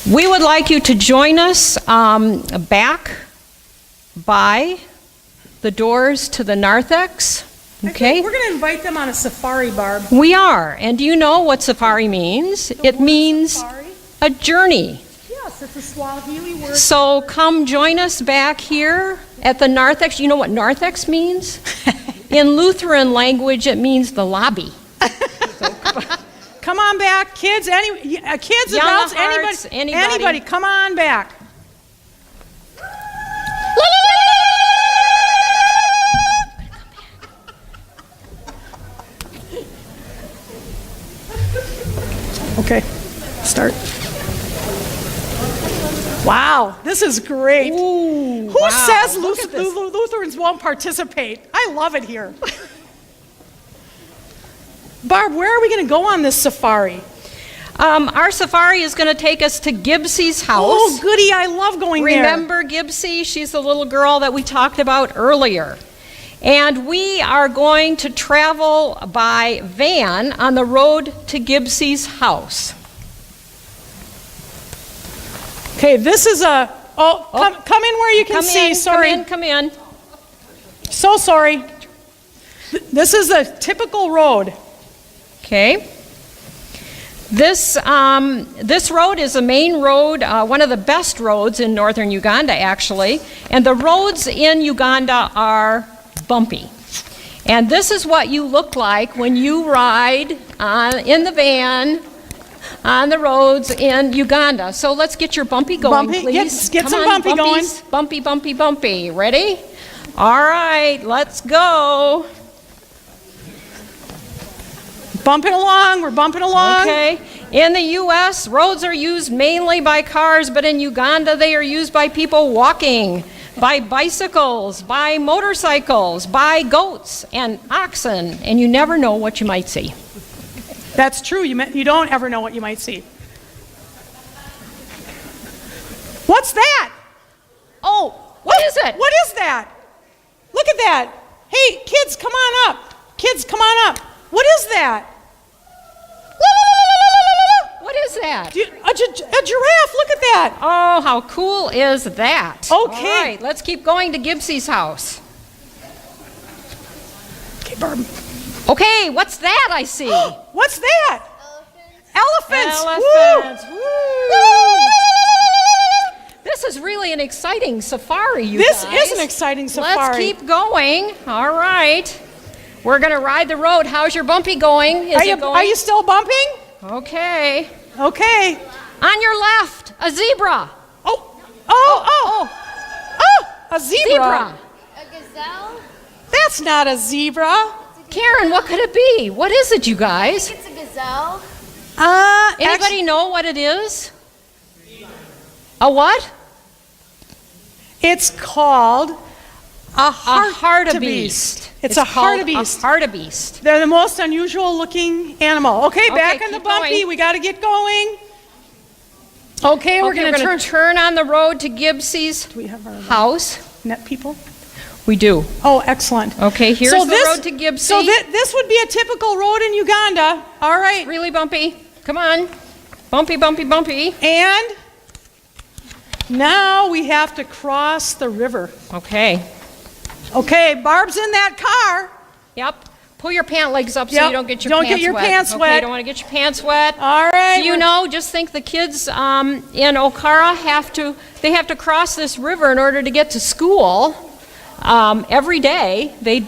We would like you to join us back by the doors to the narthex. Okay? We're going to invite them on a safari, Barb. We are. And do you know what safari means? It means safari? a journey. Yes, it's a Swahili word. So come join us back here at the narthex. You know what narthex means? In Lutheran language, it means the lobby. Come on back, kids, kids, Young adults, hearts, anybody, come on back. Okay, start. Wow, this is great. Ooh, Who wow. says Look at this. Lutherans won't participate? I love it here. Barb, where are we going to go on this safari? Our safari is going to take us to Gibbsie's house. Oh, goody, I love going there. Remember Gibbsie? She's the little girl that we talked about earlier. And we are going to travel by van on the road to Gibbsie's house. Okay, this is a... come in where you can see. Sorry. Come in. So sorry. This is a typical road. Okay. This road is a main road, one of the best roads in northern Uganda, actually. And the roads in Uganda are bumpy. And this is what you look like when you ride in the van on the roads in Uganda. So let's get your bumpy going, please. Get some bumpy going. Bumpy, bumpy, bumpy. Ready? All right, let's go. Bumping along, we're bumping along. Okay. In the U.S., roads are used mainly by cars, but in Uganda, they are used by people walking, by bicycles, by motorcycles, by goats and oxen, and you never know what you might see. That's true. You don't ever know what you might see. What's that? Oh, what is it? What is that? Look at that. Hey, kids, come on up. Kids, come on up. What is that? What is that? A giraffe. Look at that. Oh, how cool is that? Okay. All right, let's keep going to Gibbsie's house. Okay, Barb. Okay, what's that I see? What's that? Elephants. Elephants. Woo. Woo. This is really an exciting safari, you guys. This is an exciting safari. Let's keep going. All right. We're going to ride the road. How's your bumpy going? Are you still bumping? Okay. Okay. On your left, a zebra. Oh, a zebra. A gazelle? That's not a zebra. Karen, what could it be? What is it, you guys? I think it's a gazelle. Anybody know what it is? A what? It's called a hartebeest. It's a hartebeest. A hartebeest. They're the most unusual looking animal. Okay, back on the keep bumpy. going. We got to get going. Okay, we're going to turn on the road to Gibbsie's Do we have our house. net people? We do. Oh, excellent. Okay, here's the road to Gibbsie. So this would be a typical road in Uganda. All right. Really bumpy. Come on. Bumpy, bumpy, bumpy. And now we have to cross the river. Okay. Okay, Barb's in that car. Yep. Pull your pant legs up so Yep. you don't get your Don't pants get your wet. pants Okay, wet. don't want to get your pants wet. All right. Do you know, just think the kids in Okara have to cross this river in order to get to school. Every day they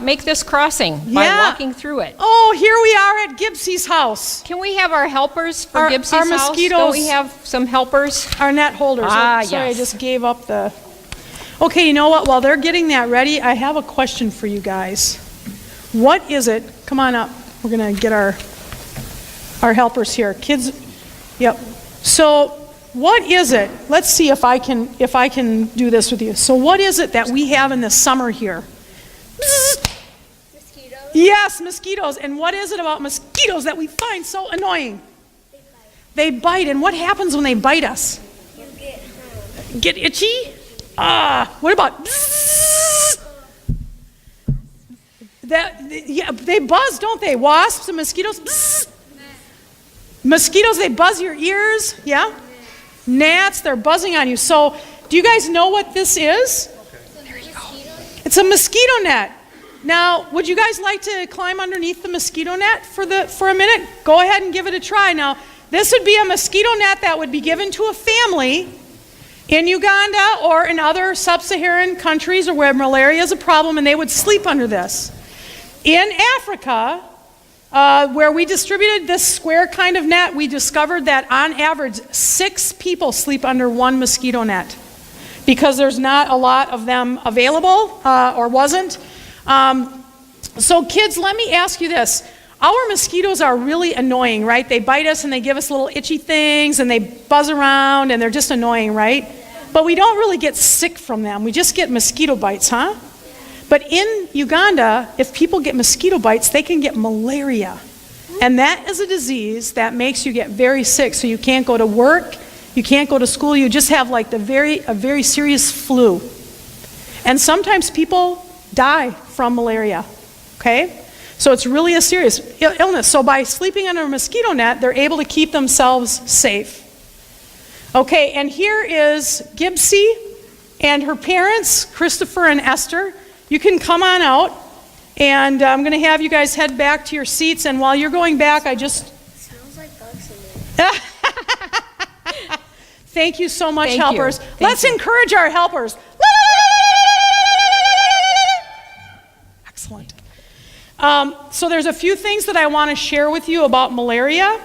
make this crossing by walking through it. Oh, here we are at Gibbsie's house. Can we have our helpers for Gibbsie's our house? mosquitoes. Don't we have some helpers? Our net holders. Sorry, yes. I just gave up the... Okay, you know what? While they're getting that ready, I have a question for you guys. What is it? Come on up. We're going to get our helpers here. Kids, yep. So what is it? Let's see if I can do this with you. So what is it that we have in the summer here? Mosquitoes? Yes, mosquitoes. And what is it about mosquitoes that we find so annoying? They bite. And what happens when they bite us? You get hurt. Get itchy? What about yeah, they buzz, don't they? Wasps and mosquitoes. Mosquitoes, they buzz your ears, yeah? Gnats, they're buzzing on you. So, do you guys know what this is? It's a mosquito net. Now, would you guys like to climb underneath the mosquito net for a minute? Go ahead and give it a try. Now, this would be a mosquito net that would be given to a family in Uganda or in other sub-Saharan countries or where malaria is a problem, and they would sleep under this. In Africa, where we distributed this square kind of net, we discovered that on average 6 people sleep under one mosquito net because there's not a lot of them available or wasn't. So kids, let me ask you this. Our mosquitoes are really annoying, right? They bite us and they give us little itchy things and they buzz around and they're just annoying, right? But we don't really get sick from them. We just get mosquito bites, huh? But in Uganda, if people get mosquito bites, they can get malaria. And that is a disease that makes you get very sick. So you can't go to work, you can't go to school, you just have like a very serious flu. And sometimes people die from malaria, okay? So it's really a serious illness. So by sleeping under a mosquito net, they're able to keep themselves safe. Okay, and here is Gibsy and her parents, Christopher and Esther. You can come on out, and I'm going to have you guys head back to your seats, and while you're going back, I just... It smells like bugs in there. Thank you so much, Thank helpers. you. Thank Let's you. encourage our helpers. Excellent. So there's a few things that I want to share with you about malaria.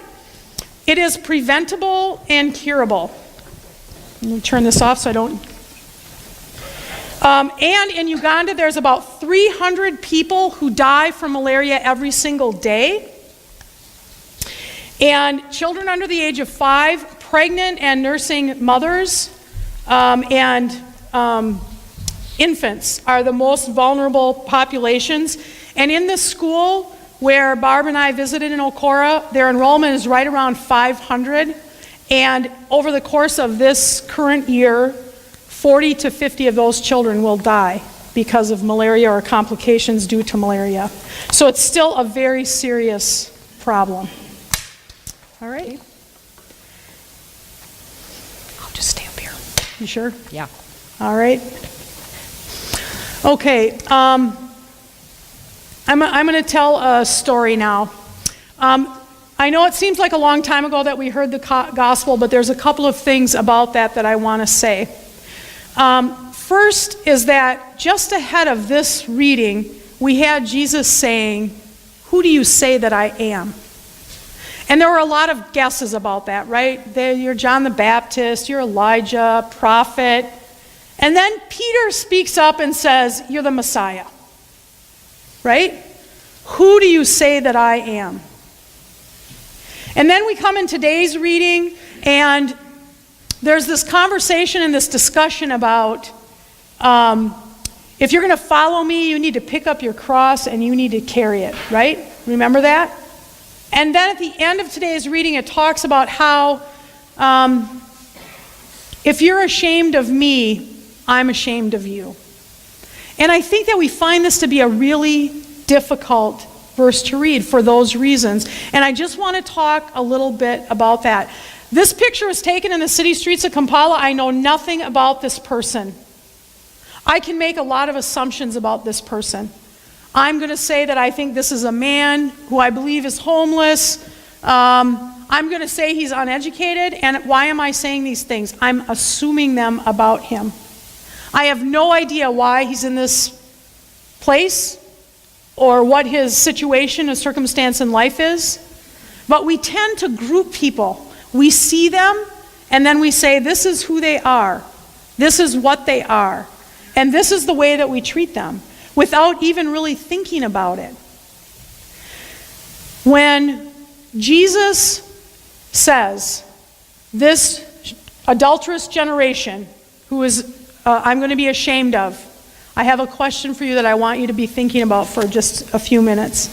It is preventable and curable. Let me turn this off so I don't... and in Uganda, there's about 300 people who die from malaria every single day. And children under the age of 5, pregnant and nursing mothers, and infants are the most vulnerable populations. And in this school where Barb and I visited in Okora, their enrollment is right around 500. And over the course of this current year, 40 to 50 of those children will die because of malaria or complications due to malaria. So it's still a very serious problem. All right. I'll just stay up here. You sure? Yeah. All right. Okay. I'm going to tell a story now. I know it seems like a long time ago that we heard the gospel, but there's a couple of things about that I want to say. First is that just ahead of this reading, we had Jesus saying, "Who do you say that I am?" And there were a lot of guesses about that, right? You're John the Baptist, you're Elijah, prophet. And then Peter speaks up and says, "You're the Messiah." Right? Who do you say that I am? And then we come in today's reading, and there's this conversation and this discussion about if you're going to follow me, you need to pick up your cross and you need to carry it, right? Remember that? And then at the end of today's reading, it talks about how if you're ashamed of me, I'm ashamed of you. And I think that we find this to be a really difficult verse to read for those reasons. And I just want to talk a little bit about that. This picture was taken in the city streets of Kampala. I know nothing about this person. I can make a lot of assumptions about this person. I'm going to say that I think this is a man who I believe is homeless. I'm going to say he's uneducated. And why am I saying these things? I'm assuming them about him. I have no idea why he's in this place or what his situation and circumstance in life is. But we tend to group people. We see them and then we say, this is who they are. This is what they are. And this is the way that we treat them without even really thinking about it. When Jesus says, this adulterous generation who is I'm going to be ashamed of, I have a question for you that I want you to be thinking about for just a few minutes.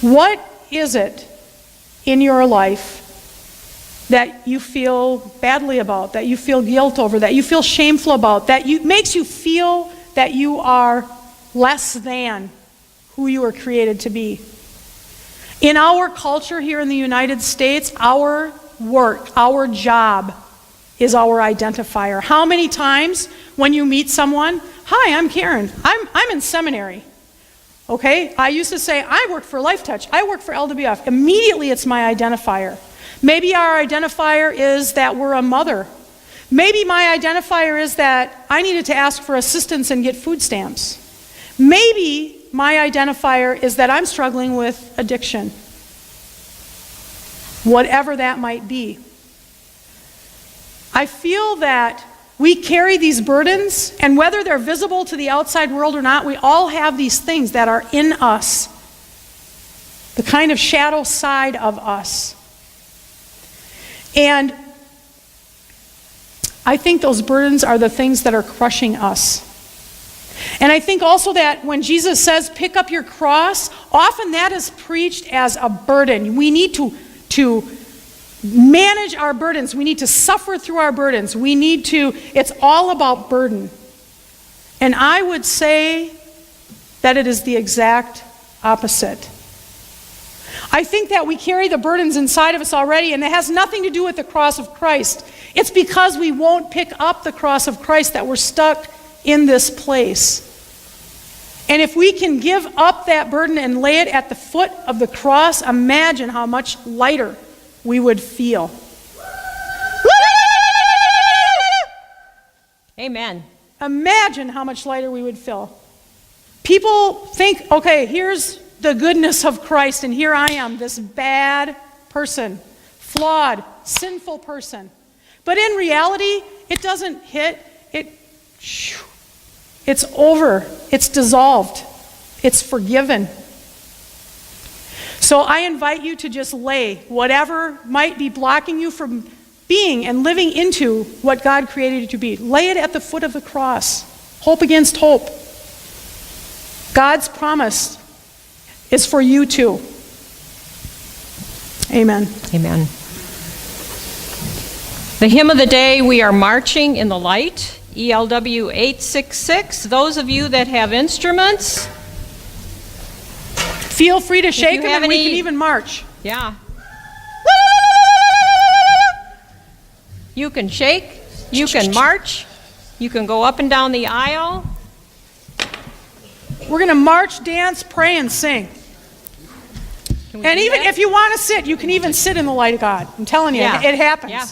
What is it in your life that you feel badly about, that you feel guilt over, that you feel shameful about, that makes you feel that you are less than who you were created to be? In our culture here in the United States, our work, our job is our identifier. How many times when you meet someone, "Hi, I'm Karen. I'm in seminary." Okay? I used to say, "I work for Life Touch. I work for LWF." Immediately it's my identifier. Maybe our identifier is that we're a mother. Maybe my identifier is that I needed to ask for assistance and get food stamps. Maybe my identifier is that I'm struggling with addiction. Whatever that might be. I feel that we carry these burdens, and whether they're visible to the outside world or not, we all have these things that are in us. The kind of shadow side of us. And I think those burdens are the things that are crushing us. And I think also that when Jesus says, "Pick up your cross," often that is preached as a burden. We need to manage our burdens. We need to suffer through our burdens. It's all about burden. And I would say that it is the exact opposite. I think that we carry the burdens inside of us already, and it has nothing to do with the cross of Christ. It's because we won't pick up the cross of Christ that we're stuck in this place. And if we can give up that burden and lay it at the foot of the cross, imagine how much lighter we would feel. Amen. Imagine how much lighter we would feel. People think, okay, here's the goodness of Christ, and here I am, this bad person, flawed, sinful person. But in reality, it doesn't hit, it's over, it's dissolved, it's forgiven. So I invite you to just lay whatever might be blocking you from being and living into what God created you to be. Lay it at the foot of the cross. Hope against hope. God's promise is for you too. Amen. Amen. The hymn of the day, we are marching in the light, ELW 866. Those of you that have instruments, feel free to shake them, and we can even march. Yeah. You can shake, you can march, you can go up and down the aisle. We're going to march, dance, pray, and sing. And even if you want to sit, you can even sit in the light of God. I'm telling you, it happens. Yeah.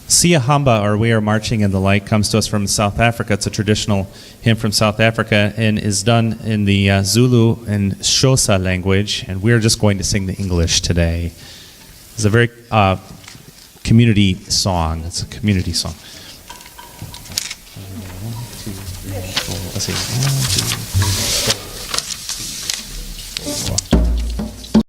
Siyahamba, or We Are Marching in the Light, comes to us from South Africa. It's a traditional hymn from South Africa and is done in the Zulu and Xhosa language, and we're just going to sing the English today. It's a very community song. It's a community song. 1, 2, 3, 4. Let's see. 1, 2, 3.